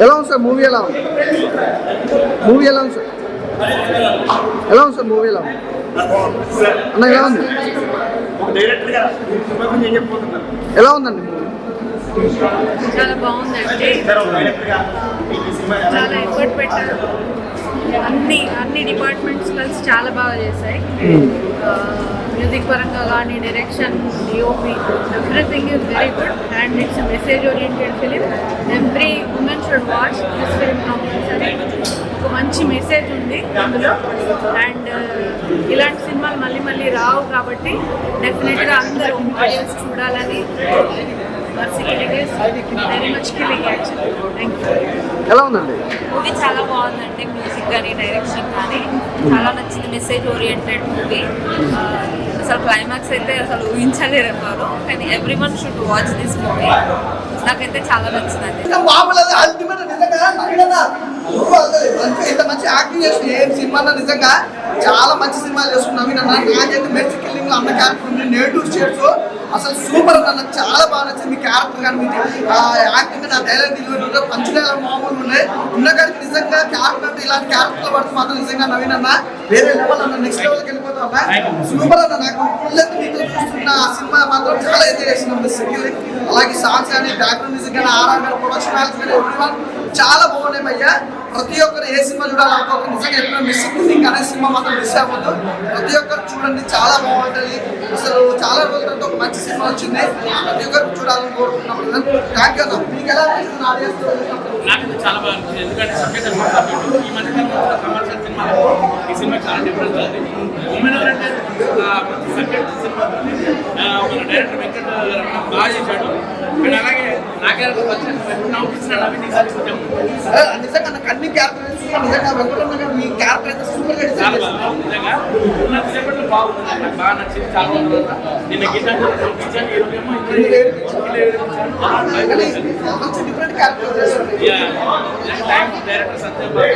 ఎలా ఉంది sir movie? ఎలా ఉంది మూవీ? ఎలా ఉంది సార్? ఎలా ఉంది సార్ మూవీ? ఎలా ఉంది అన్న? ఎలా ఉంది? ఎలా ఉందండి మూవీ? చాలా బాగుందండి. చాలా ఎఫర్ట్ పెట్టారు. అన్ని డిపార్ట్మెంట్స్ కలిసి చాలా బాగా చేశాయి. మ్యూజిక్ పరంగా కానీ, direction, DOP, everything is very good and it's message oriented film. Every women should watch this film compulsory. ఒక మంచి మెసేజ్ ఉంది అందులో అండ్ ఇలాంటి సినిమాలు మళ్ళీ మళ్ళీ రావు కాబట్టి డెఫినెట్గా అందరూ ఆడియన్స్ చూడాలని. Mercy Killing is very much killing actually. Thank you. ఎలా ఉందండి మూవీ? చాలా బాగుందండి. మ్యూజిక్ కానీ, డైరెక్షన్ కానీ చాలా నచ్చింది. Message oriented movie. అసలు క్లైమాక్స్ అయితే అసలు ఊహించలేరు ఎవరు, కానీ every one should watch this movie. నాకైతే చాలా నచ్చిందండి. ఇంత మంచి యాక్టింగ్ చేసి ఏం సినిమా నిజంగా చాలా మంచి సినిమాలు చేస్తున్నాం. నాకైతే మెర్సీ కిల్లింగ్ లో అన్న క్యారెక్టర్ ఉంది, నేటివ్ స్టేట్స్ అసలు సూపర్ అన్న. నాకు చాలా బాగా నచ్చింది మీ క్యారెక్టర్ కానీ, మీ యాక్టింగ్, నా డైలాగ్ డెలివరీ, పంచులేలా మామూలు ఉన్నాయి ఉన్నకాడికి. నిజంగా క్యారెక్టర్ అంటే ఇలాంటి క్యారెక్టర్ పడితే మాత్రం నిజంగా నవీన్ అన్న వేరే లెవెల్ అన్న, నెక్స్ట్ లెవెల్కి వెళ్ళిపోతాం అన్న. సూపర్ అన్న. నాకు ఫుల్లెంత్ మీతో చూస్తున్న ఆ సినిమా మాత్రం చాలా ఎంజాయ్ చేస్తున్నాం. మెర్సీ కిల్లింగ్ అలాగే సాంగ్స్ కానీ, బ్యాక్గ్రౌండ్ మ్యూజిక్ కానీ, ఆర్ఆర్ కానీ, ప్రొడక్షన్ వాల్యూస్ కానీ ఎవ్రీవన్ చాలా బాగున్నాయి భయ్యా. ప్రతి ఒక్కరు ఏ సినిమా చూడాలనుకోక నిజంగా ఎప్పుడో మెర్సీ కిల్లింగ్ అనే సినిమా మాత్రం మిస్ అవ్వద్దు. ప్రతి ఒక్కరు చూడండి, చాలా బాగుంటుంది. అసలు చాలా రోజుల తర్వాత ఒక మంచి సినిమా వచ్చింది, ప్రతి ఒక్కరు చూడాలని కోరుకుంటున్నాం. థ్యాంక్ యూ అన్న. మీకు ఎలా అనిపిస్తుంది ఆడియన్స్? నాకైతే చాలా బాగా అనిపించింది. ఎందుకంటే సబ్జెక్ట్ ఈ మధ్య కమర్షియల్ సినిమా ఈ సినిమా చాలా డిఫరెంట్ ఉంది. ఉమెన్ అంటే మంచి సబ్జెక్ట్ సినిమా మన డైరెక్టర్ వెంకట బాగా చేశాడు. అండ్ అలాగే నా క్యారెక్టర్ వచ్చి నవ్వుపిస్తున్నాడు. అవి నిజంగా నాకు అన్ని క్యారెక్టర్ నిజంగా వెంకటరమణ గారు మీ క్యారెక్టర్ అయితే సూపర్ గా చాలా బాగుంది. నిజంగా ఉన్న సేపట్లో బాగుంది. నాకు బాగా నచ్చింది. చాలా బాగుంది. నిన్న Geethanjali different character director Satyababu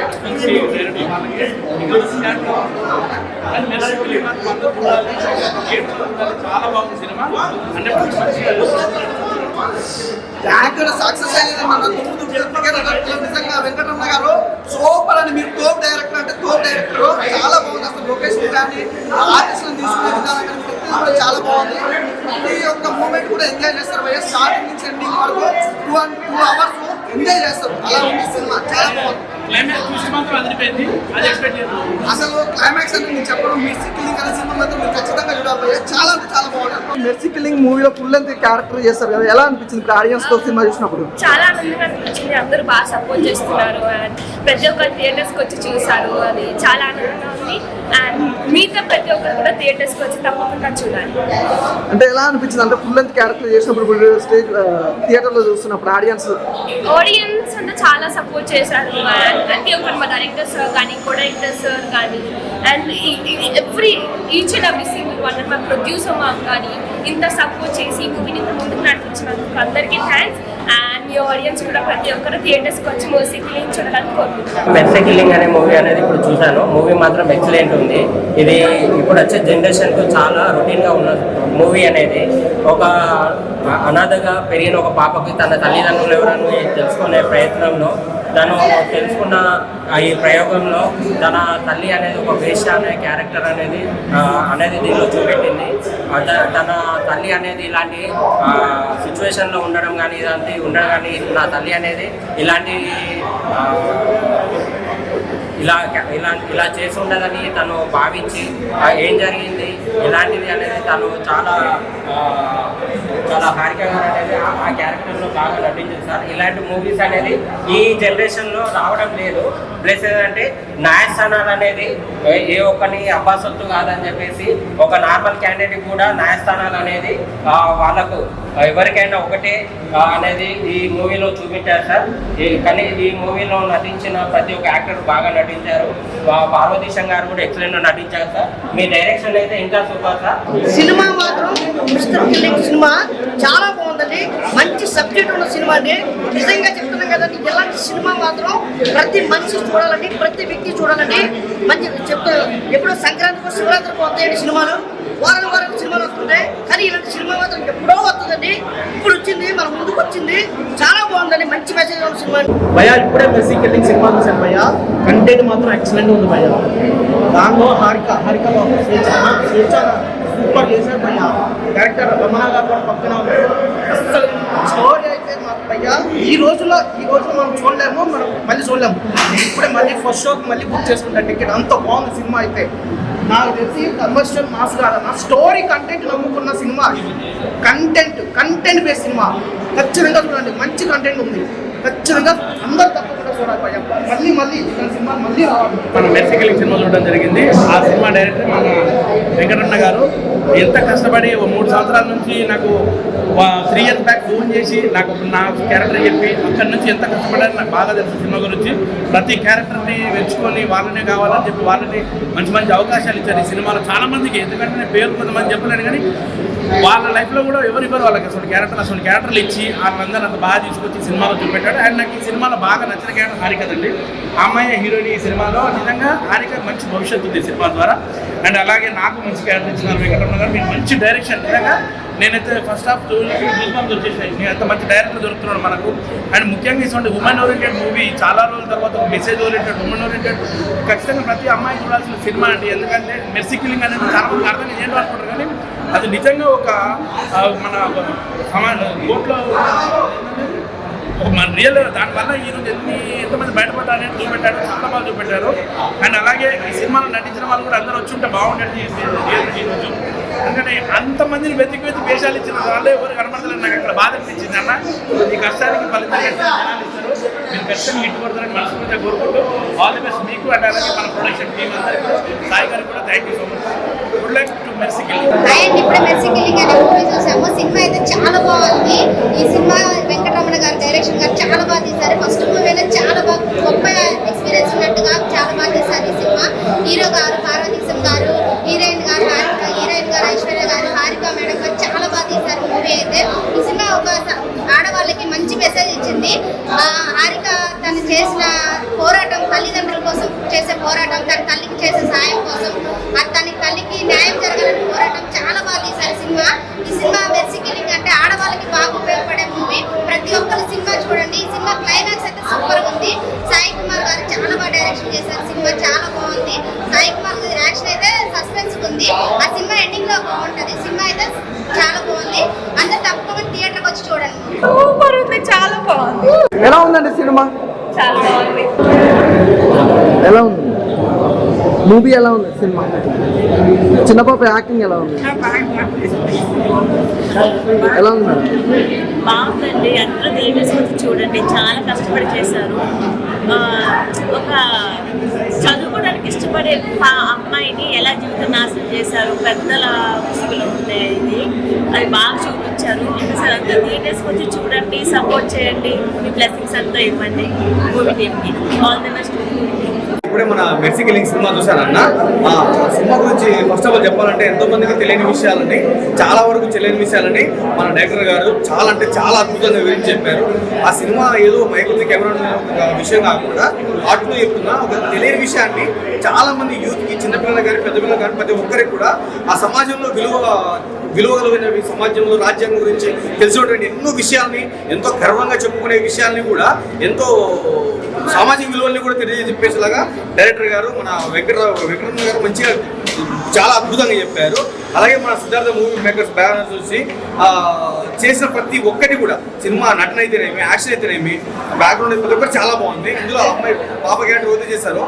చాలా బాగుంది సినిమా. అంటే ట్యాంకర్ సక్సెస్ అయ్యేది మన నిజంగా వెంకటరమణ గారు సూపర్ అని. మీరు తోపు డైరెక్టర్ అంటే తోపు డైరెక్టర్. చాలా బాగుంది. అసలు లొకేషన్ కానీ, ఆర్టిస్టులను తీసుకునే విధానం కానీ ప్రతిదీ కూడా చాలా బాగుంది. ప్రతి ఒక్క మూమెంట్ కూడా ఎంజాయ్ చేస్తారు భయ్య. స్టార్టింగ్ నుంచి ఎండింగ్ వరకు 2 hours ఎంజాయ్ చేస్తారు. అలా ఉంది సినిమా, చాలా బాగుంది. అసలు క్లైమాక్స్ అని నేను చెప్పడం, మెర్సీ కిల్లింగ్ అనే సినిమా మాత్రం మీరు ఖచ్చితంగా చూడాలి. చాలా అంటే చాలా బాగుంది. మెర్సీ కిల్లింగ్ మూవీలో ఫుల్ లెంత్ క్యారెక్టర్ చేస్తారు కదా, ఎలా అనిపించింది ఇప్పుడు ఆడియన్స్ తో సినిమా చూసినప్పుడు? చాలా ఆనందంగా అనిపించింది. అందరూ బాగా సపోర్ట్ చేస్తున్నారు అండ్ ప్రతి ఒక్కరు థియేటర్స్కి వచ్చి చూసారు. అది చాలా ఆనందంగా ఉంది. అండ్ మిగతా ప్రతి ఒక్కరు కూడా థియేటర్స్కి వచ్చి తప్పకుండా చూడాలి. అంటే ఎలా అనిపించింది అంటే ఫుల్ లెంత్ క్యారెక్టర్ చేసినప్పుడు స్టేజ్ థియేటర్లో చూస్తున్నప్పుడు ఆడియన్స్ అంతా చాలా సపోర్ట్ చేశారు. అండ్ ప్రతి ఒక్కరు మా డైరెక్టర్ సార్ కానీ, కో డైరెక్టర్ సార్ కానీ, and each and every single one, మా ప్రొడ్యూసర్ మాకు కానీ ఇంత సపోర్ట్ చేసి ఈ మూవీని ఇంత ముందుకు నడిపించినందుకు అందరికీ థ్యాంక్స్. అండ్ మీ ఆడియన్స్ కూడా ప్రతి ఒక్కరు థియేటర్స్కి వచ్చి మెర్సీ కిల్లింగ్ చూడాలని కోరుకుంటున్నాను. మెర్సీ కిల్లింగ్ అనే మూవీ అనేది ఇప్పుడు చూశాను. మూవీ మాత్రం ఎక్సలెంట్ ఉంది. ఇది ఇప్పుడు వచ్చే జనరేషన్కు చాలా రొటీన్గా ఉన్న మూవీ అనేది. ఒక అనాథగా పెరిగిన ఒక పాపకి తన తల్లిదండ్రులు ఎవరని తెలుసుకునే ప్రయత్నంలో తను తెలుసుకున్న ఈ ప్రయోగంలో తన తల్లి అనేది ఒక వేశ్య అనే క్యారెక్టర్ అనేది దీనిలో చూపెట్టింది. తన తల్లి అనేది ఇలాంటి సిచ్యువేషన్లో ఉండడం కానీ ఇలాంటి ఉండడం కానీ నా తల్లి అనేది ఇలాంటి ఇలా చేసి ఉండదని తను భావించి ఏం జరిగింది ఇలాంటిది అనేది తను చాలా హారిక గారు అనేది ఆ క్యారెక్టర్లో బాగా నటించింది సార్. ఇలాంటి మూవీస్ అనేది ఈ జనరేషన్లో రావడం లేదు. ప్లస్ ఏంటంటే న్యాయస్థానాలు అనేది ఏ ఒక్కని అబ్బాసొత్తు కాదని చెప్పేసి ఒక నార్మల్ క్యాండిడేట్ కూడా న్యాయస్థానాలు అనేది వాళ్ళకు ఎవరికైనా ఒకటే అనేది ఈ మూవీలో చూపించారు సార్. కానీ ఈ మూవీలో నటించిన ప్రతి ఒక్క యాక్టర్ బాగా నటించారు. పార్వతీశం గారు కూడా ఎక్సలెంట్ నటించారు సార్. మీ డైరెక్షన్ అయితే ఇంకా సూపర్ సార్. సినిమా మాత్రం మిస్టర్ కిల్లింగ్ సినిమా చాలా బాగుందండి. మంచి సబ్జెక్ట్ ఉన్న సినిమా అండి. నిజంగా చెప్తున్నా కదండి. ఇలాంటి సినిమా మాత్రం ప్రతి మనిషి చూడాలండి, ప్రతి వ్యక్తి చూడాలండి. మంచి చెప్తారు ఎప్పుడో సంక్రాంతికి శివరాత్రికి వస్తాయండి సినిమాలు, వారం సినిమాలు వస్తుంటాయి. కానీ ఇలాంటి సినిమా మాత్రం ఎప్పుడో వస్తుందండి. ఇప్పుడు వచ్చింది, మన ముందుకు వచ్చింది, చాలా బాగుందండి. మంచి మెసేజ్ ఉన్న సినిమా. భయ్యా ఇప్పుడే మెస్సీ కిల్లింగ్ సినిమా చూశాను భయ్యా. కంటెంట్ మాత్రం ఎక్సలెంట్ ఉంది భయ్యా. దానిలో హారిక స్వేచ్ఛ సూపర్ చేశారు భయ్యా. డైరెక్టర్ రమణ గారు కూడా పక్కన ఉన్నారు. అసలు స్టోరీ అయితే మాకు భయ్యా ఈ రోజులో మనం చూడలేము, మనం మళ్ళీ చూడలేము. ఇప్పుడే మళ్ళీ ఫస్ట్ షోకి మళ్ళీ బుక్ చేసుకుంటాను టికెట్. అంత బాగుంది సినిమా అయితే. నాకు తెలిసి కమర్షియల్ మాస్ కాదన్న, స్టోరీ కంటెంట్ నమ్ముకున్న సినిమా. కంటెంట్ బేస్ సినిమా ఖచ్చితంగా చూడండి. మంచి కంటెంట్ ఉంది, ఖచ్చితంగా అందరూ తప్పకుండా చూడాలి భయ్యా. మళ్ళీ సినిమా మళ్ళీ రావాలి. మన మెర్సీ కిల్లింగ్ సినిమా చూడడం జరిగింది. ఆ సినిమా డైరెక్టర్ మన వెంకటరమణ గారు ఎంత కష్టపడి 3 సంవత్సరాల నుంచి నాకు 3 years బ్యాక్ ఫోన్ చేసి నాకు నా క్యారెక్టర్ చెప్పి అక్కడి నుంచి ఎంత కష్టపడారని నాకు బాగా తెలుసు. సినిమా గురించి ప్రతి క్యారెక్టర్ని వెంచుకొని వాళ్ళనే కావాలని చెప్పి వాళ్ళని మంచి అవకాశాలు ఇచ్చారు ఈ సినిమాలో చాలా మందికి. ఎందుకంటే నేను పేరు కొంతమంది చెప్పలేను, కానీ వాళ్ళ లైఫ్లో కూడా ఎవరివ్వరు వాళ్ళకి అసలు క్యారెక్టర్లు ఇచ్చి వాళ్ళందరూ అంత బాగా తీసుకొచ్చి సినిమాలో చూపెట్టాడు. అండ్ నాకు ఈ సినిమాలో బాగా నచ్చిన క్యారెక్టర్ హారిక అండి. ఆ అమ్మాయి హీరోయిన్ ఈ సినిమాలో. నిజంగా హారిక మంచి భవిష్యత్తు ఉంది సినిమా ద్వారా. అండ్ అలాగే నాకు మంచి క్యారెక్టర్ ఇచ్చినారు వెంకటరమణ గారు. మీకు మంచి డైరెక్షన్. నిజంగా నేనైతే ఫస్ట్ హాఫ్ గూస్బంప్స్ వచ్చేసాయి. నేను అంత మంచి డైరెక్టర్ దొరుకుతున్నాడు మనకు. అండ్ ముఖ్యంగా ఇటువంటి ఉమెన్ ఓరియంటెడ్ మూవీ చాలా రోజుల తర్వాత ఒక మెసేజ్ ఓరియంటెడ్ ఉమెన్ ఓరియంటెడ్ ఖచ్చితంగా ప్రతి అమ్మాయి చూడాల్సిన సినిమా అండి. ఎందుకంటే మెర్సీ కిల్లింగ్ అనేది చాలా మంది అర్థం ఏంటో అనుకుంటారు, కానీ అది నిజంగా ఒక మన కోర్టులో మన రియల్ దానివల్ల ఈరోజు ఎంతమంది బయటపడ్డారని చూపెట్టాడు, చాలా బాగా చూపెట్టారు. అండ్ అలాగే ఈ సినిమాలో నటించిన వాళ్ళు కూడా అందరూ వచ్చి ఉంటే బాగుండేది ఈరోజు. ఎందుకంటే అంతమందిని వెతికి వేషాలు ఇచ్చిన వాళ్ళే ఎవరు కనబడతారని నాకు అక్కడ బాధ అనిపించింది. అన్న ఈ కష్టానికి ఫలితం జనాలు ఇస్తారు, మీరు ఖచ్చితంగా హిట్ పడతారని మనస్ఫూర్తిగా కోరుకుంటూ ఆల్ ది బెస్ట్ మీకు. అండ్ అలాగే మన ప్రొడక్షన్ టీమ్ అందరికీ సాయి గారికి కూడా thank you so much. Good luck to mercy killing. ఇప్పుడే మెర్సీ కిల్లింగ్ అనే మూవీ చూసాము. సినిమా అయితే చాలా బాగుంది. ఈ సినిమా వెంకటరమణ గారు డైరెక్షన్ గారు చాలా బాగా తీశారు. ఫస్ట్ మూవీ అయినా చాలా బాగా గొప్ప ఎక్స్పీరియన్స్ ఉన్నట్టుగా చాలా బాగా తీశారు ఈ సినిమా. హీరో గారు పార్వతీశం గారు, హీరోయిన్ గారు ఐశ్వర్య గారు, హారిక మేడం గారు చాలా బాగా తీశారు మూవీ అయితే. ఈ సినిమా ఒక ఆడవాళ్ళకి మంచి మెసేజ్ ఇచ్చింది. హారిక తను చేసిన పోరాటం, తల్లిదండ్రుల కోసం చేసే పోరాటం, తన తల్లికి చేసే సాయం కోసం, తన తల్లికి న్యాయం జరగాలని పోరాటం చాలా బాగా తీశారు సినిమా. ఈ సినిమా మెర్సీ కిల్లింగ్ అంటే ఆడవాళ్ళకి బాగా ఉపయోగపడే మూవీ. ప్రతి ఒక్కరు సినిమా చూడండి. ఈ సినిమా క్లైమాక్స్ అయితే సూపర్ ఉంది. సాయి కుమార్ గారు చాలా బాగా డైరెక్షన్ చేశారు. సినిమా చాలా బాగుంది. సాయి కుమార్ గారి యాక్షన్ అయితే సస్పెన్స్ ఉంది. ఆ సినిమా ఎండింగ్ లో బాగుంటది. సినిమా అయితే చాలా బాగుంది. అందరు తప్పకుండా థియేటర్కి వచ్చి చూడండి. సూపర్ ఉంది, చాలా బాగుంది. ఎలా ఉందండి సినిమా? చాలా బాగుంది. ఎలా ఉంది మూవీ? ఎలా ఉంది సినిమా? చిన్నపాప యాక్టింగ్ ఎలా ఉంది? ఎలా ఉంది? బాగుందండి. అందరూ థియేటర్స్ వచ్చి చూడండి. చాలా కష్టపడి చేశారు. ఒక చదువుకోవడానికి ఇష్టపడే అమ్మాయిని ఎలా జీవితం నాశనం చేశారు, పెద్దల ముసుగులో ఉంది ఇది. అది బాగా చూపించారు. అసలు అంతా థియేటర్స్కి వచ్చి చూడండి, సపోర్ట్ చేయండి, మీ బ్లెస్సింగ్స్ అంతా ఇవ్వండి మూవీ టీమ్కి. All the best. ఇప్పుడే మన మెర్సీ కిల్లింగ్ సినిమా చూశానన్న. ఆ సినిమా గురించి ఫస్ట్ ఆఫ్ ఆల్ చెప్పాలంటే ఎంతో మందికి తెలియని విషయాలని, చాలా వరకు తెలియని విషయాలని మన డైరెక్టర్ గారు చాలా అద్భుతంగా వివరించి చెప్పారు. ఆ సినిమా ఏదో మైకుల్ని కెమెరా విషయం కాకుండా ఆటలో చెప్తున్నా ఒక తెలియని విషయాన్ని చాలా మంది యూత్కి, చిన్నపిల్లలు కానీ పెద్దపిల్లలు కానీ ప్రతి ఒక్కరికి కూడా ఆ సమాజంలో విలువగలైన సమాజంలో రాజ్యాంగం గురించి తెలిసినటువంటి ఎన్నో విషయాల్ని, ఎంతో గర్వంగా చెప్పుకునే విషయాల్ని కూడా, ఎంతో సామాజిక విలువల్ని కూడా తెలియజెప్పేసేలాగా డైరెక్టర్ గారు మన వెంకటరమణ గారు మంచిగా చాలా అద్భుతంగా చెప్పారు. అలాగే మన సిద్ధార్థ మూవీ మేకర్స్ బ్యానర్ చూసి చేసిన ప్రతి ఒక్కటి కూడా, సినిమా నటన అయితేనేమి, యాక్షన్ అయితేనేమి, బ్యాక్గ్రౌండ్ ప్రతి ఒక్కటి చాలా బాగుంది. ఇందులో అమ్మాయి పాప క్యారెక్టర్ వదిలి చేశారు,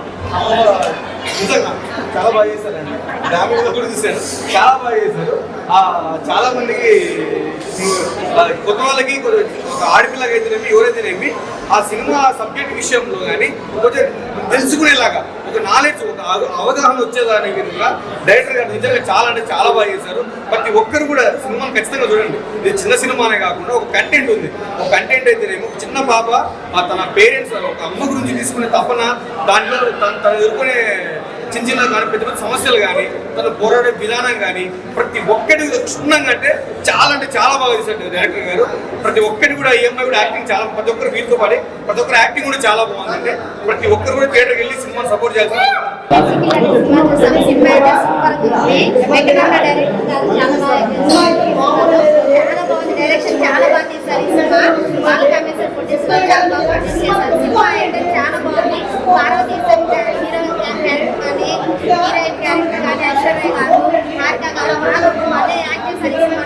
నిజంగా చాలా బాగా చేశారండి. డ్యామేజ్ కూడా చూశాను, చాలా బాగా చేశారు. చాలా మందికి కొత్త వాళ్ళకి, ఒక ఆడపిల్లకి అయితేనేమి, ఎవరైతేనేమి ఆ సినిమా సబ్జెక్ట్ విషయంలో కానీ కొంచెం తెలుసుకునేలాగా, ఒక నాలెడ్జ్, ఒక అవగాహన వచ్చేదాని విధంగా డైరెక్టర్ గారు నిజంగా చాలా అంటే చాలా బాగా చేశారు. ప్రతి ఒక్కరు కూడా సినిమాని ఖచ్చితంగా చూడండి. ఇది చిన్న సినిమానే కాకుండా ఒక కంటెంట్ ఉంది. ఒక కంటెంట్ అయితేనేమో ఒక చిన్న పాప తన పేరెంట్స్, ఒక అమ్మ గురించి తీసుకునే తపన, దాంట్లో తను ఎదుర్కొనే చిన్న చిన్న కానీ పెద్ద పెద్ద సమస్యలు కానీ తను పోరాడే విధానం కానీ ప్రతి ఒక్కటి క్షుణ్ణంగా అంటే చాలా బాగా తీశారు డైరెక్టర్ గారు. ప్రతి ఒక్కటి కూడా ఈ అమ్మాయి కూడా యాక్టింగ్ చాలా, ప్రతి ఒక్కరు వీరితో పాటు ప్రతి ఒక్కరు యాక్టింగ్ కూడా చాలా బాగుందంటే ప్రతి ఒక్కరు కూడా థియేటర్కి వెళ్ళి సినిమాని సపోర్ట్ చేయాల్సిన సినిమా అయితే సూపర్ ఉంది. వెంకటరమణ డైరెక్టర్ గారు చాలా బాగుంది. డైరెక్షన్ చాలా బాగా తీశారు. ఈ సినిమా బాగా కమర్షియల్ ఫుటేజ్ చాలా బాగా ప్రొడ్యూస్ చేశారు. సినిమా అయితే చాలా బాగుంది. పార్వతీ హీరోయిన్ క్యారెక్టర్ కానీ, హీరోయిన్ క్యారెక్టర్ కానీ, ఐశ్వర్య గారు, మార్గా గారు బాగా మళ్ళీ యాక్ట్ చేశారు. ఈ సినిమా